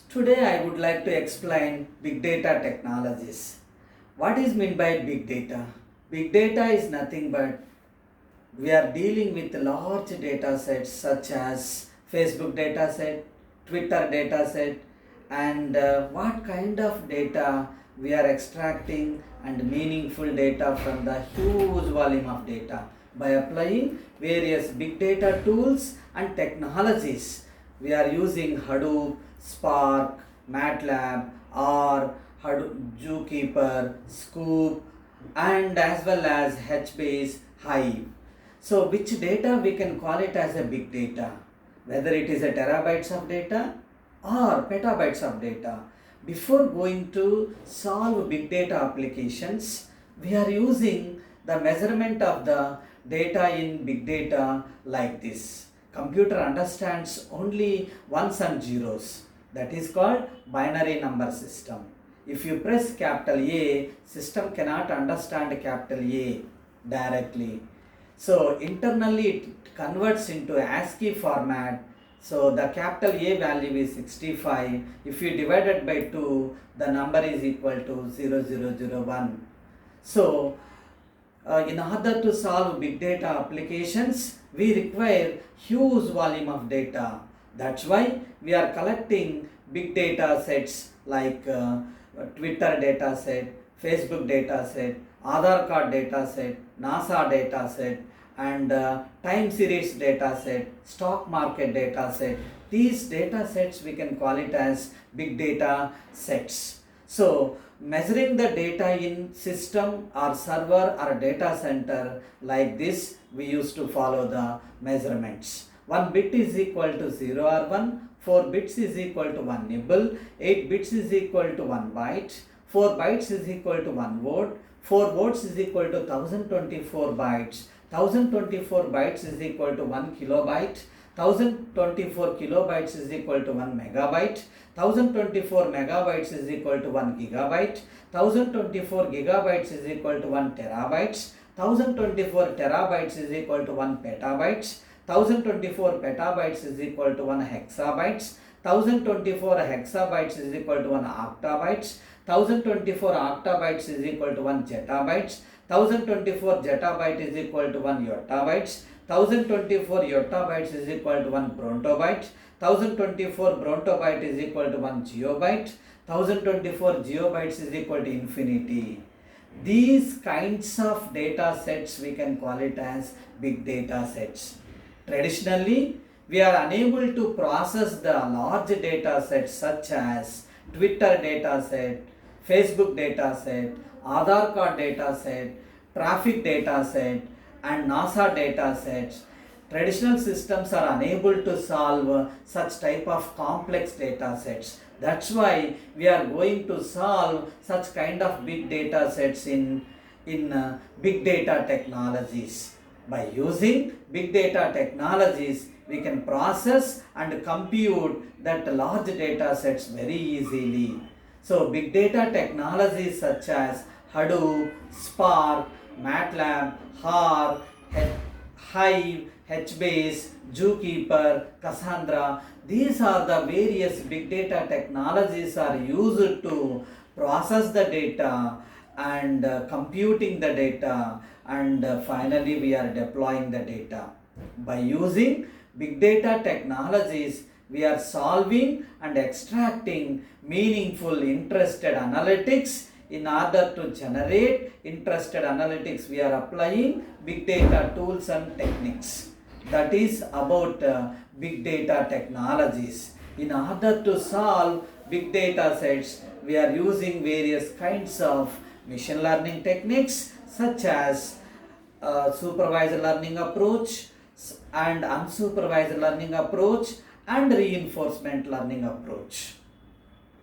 Today I would like to explain big data technologies. What is meant by big data? Big data is nothing but we are dealing with large data sets such as Facebook data set, Twitter data set, and what kind of data we are extracting and meaningful data from the huge volume of data by applying various big data tools and technologies. We are using Hadoop, Spark, MATLAB, or Hadoop, Zookeeper, Scoop, and as well as HBase, Hive. So which data we can call it as a big data, whether it is a terabytes of data or petabytes of data. Before going to solve big data applications, we are using the measurement of the data in big data like this. Computer understands only ones and zeros. That is called binary number system. If you press capital A, system cannot understand capital A directly. So internally it converts into ASCII format. So the capital A value is 65. If you divide it by 2, the number is equal to 0001. So in order to solve big data applications, we require huge volume of data. That's why we are collecting big data sets like Twitter data set, Facebook data set, Aadhaar card data set, NASA data set, and time series data set, stock market data set. These data sets we can call it as big data sets. So measuring the data in system or server or data center like this, we used to follow the measurements. 1 bit is equal to 0 or 1, 4 bits is equal to 1 nibble, 8 bits is equal to 1 byte, 4 bytes is equal to 1 word, 4 words is equal to 1024 bytes, 1024 bytes is equal to 1 kilobyte, 1024 kilobytes is equal to 1 megabyte, 1024 megabytes is equal to 1 gigabyte, 1024 gigabytes is equal to 1 terabytes, 1024 terabytes is equal to 1 petabytes, 1024 petabytes is equal to 1 hexabytes, 1024 hexabytes is equal to 1 octabytes, 1024 octabytes is equal to 1 zettabytes, 1024 zettabyte is equal to 1 yottabytes, 1024 yottabytes is equal to 1 brontobyte, 1024 brontobyte is equal to 1 geobyte, 1024 geobytes is equal to infinity. These kinds of data sets we can call it as big data sets. Traditionally, we are unable to process the large data sets such as Twitter data set, Facebook data set, Aadhaar card data set, traffic data set, and NASA data sets. Traditional systems are unable to solve such type of complex data sets. That's why we are going to solve such kind of big data sets in big data technologies. By using big data technologies, we can process and compute that large data sets very easily. So big data technologies such as Hadoop, Spark, MATLAB, R, Hive, HBase, Zookeeper, Cassandra, these are the various big data technologies are used to process the data and computing the data, and finally we are deploying the data. By using big data technologies, we are solving and extracting meaningful interested analytics. In order to generate interested analytics, we are applying big data tools and techniques. That is about big data technologies. In order to solve big data sets, we are using various kinds of machine learning techniques such as supervised learning approach and unsupervised learning approach and reinforcement learning approach.